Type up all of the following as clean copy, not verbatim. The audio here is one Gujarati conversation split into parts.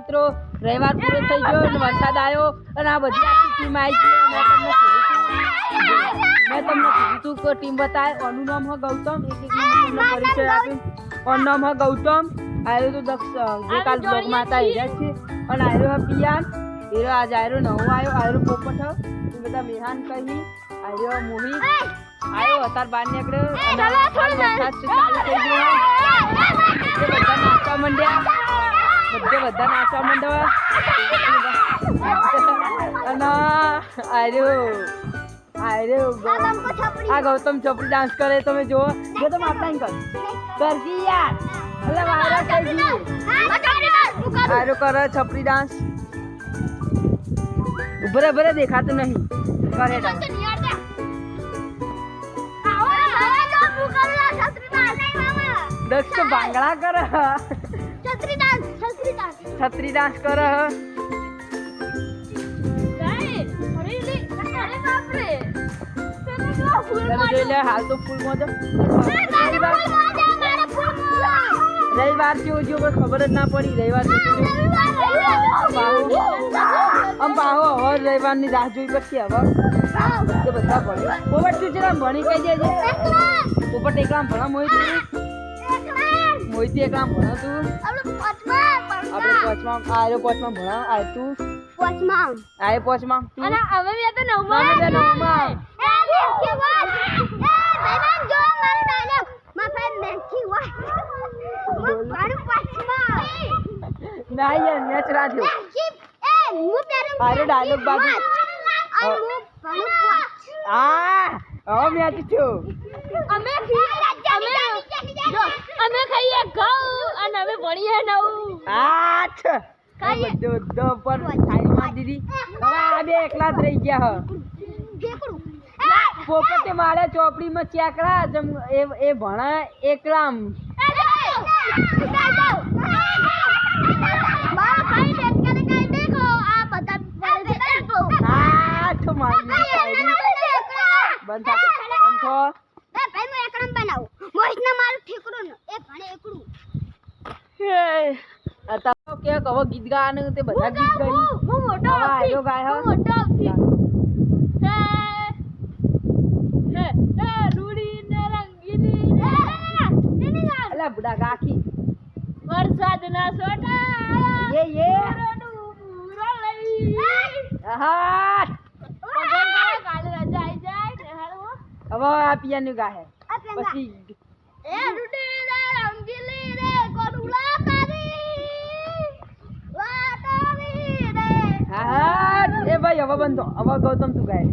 મિત્રો રવિવાર પૂરો થઈ ગયો અને વરસાદ આવ્યો અને આ બધી આખી ટીમ આવી ગઈ. મેં તમને કીધું હતું કે ટીમ બતાવે. ઓનું નામ હ ગૌતમ. એક તમને પરિચય આપ્યું. ઓનું નામ હ ગૌતમ. આયરો તો દક્ષ જે કાલ બ્લોગમાં હતા એ જ છે. અને આયરો હ પિયાન. એરો આજ આયરો નવો આવ્યો. આયરો પોપટ હ. એ બધા મેહાન કહી. આયરો મોહિત આવ્યો અત્યારે બહાર નીકળ્યો અને વરસાદ ચાલુ થઈ ગયો. બધા નાચવા માંડ્યા. બધા નાચવા માંડ્યા અને આ ગૌતમ છોપરી ડાન્સ કરે. તમે જુઓ જો તમે આપતા કરજી યાર. એટલે વાયરલ થઈ ગઈ. આયરો કરે છોપરી ડાન્સ. ઉભરે ભરે દેખાતું નહીં. કરે ડાન્સ. દક્ષ બાંગડા કરે. છત્રી ડાન્સ કરે. જોઈ લે હાલ તો ફૂલ મોજો. રવિવાર જેવું જો કોઈ ખબર જ ના પડી. રવિવાર આમ પાહો હવે રવિવારની રાહ જોઈ પડશે. હવે બધા ભણે. પોપટ શું છે ભણી કહી દેજે. પોપટ એકલા ભણા મોહિત એકલા ભણા તું. આપણે પોચમાં આયો પોચમાં ભણા આય તું પોચમાં આય પોચમાં અને હવે મે તો નવમાં ના યાર મેચ રાખ્યો. અરે ડાયલોગ બાજુ હવે મેચ થયો. અમે ખાઈએ ઘઉં અને અમે ભણીએ નવું. બધો પર થાળીમાં દીધી. હવે આ બે એકલા જ રહી ગયા. પોપટે મારે ચોપડીમાં ચેકડા એ ભણા એકલા. ગીત ગાવાનું તે બધા ગીત બુડા ગાખી વરસાદ ના સોટા હવે આ પિયાનું ગાહે પછી એ ભાઈ હવે બંધો. હવે ગૌતમ તું ગાય.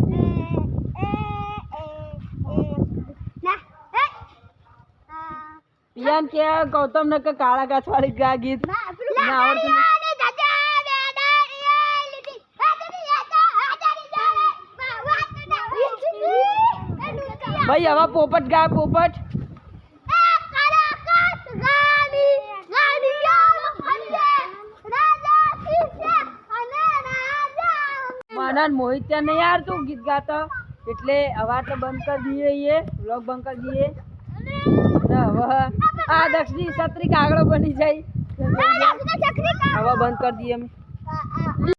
પિયાન કે ગૌતમ ને કે કાળા કાચ વાળી ગા ગીત ના આવડતું. ભાઈ હવે પોપટ ગા. પોપટ મોહિત ત્યાં નહીં યાર તું ગીત ગાતો એટલે હવે તો બંધ કરી દઈએ. વ્લોગ બંધ કરી દઈએ. હવે આ દક્ષની છત્રી કાગડો બની જાય. હવે બંધ કરી દઈએ અમે.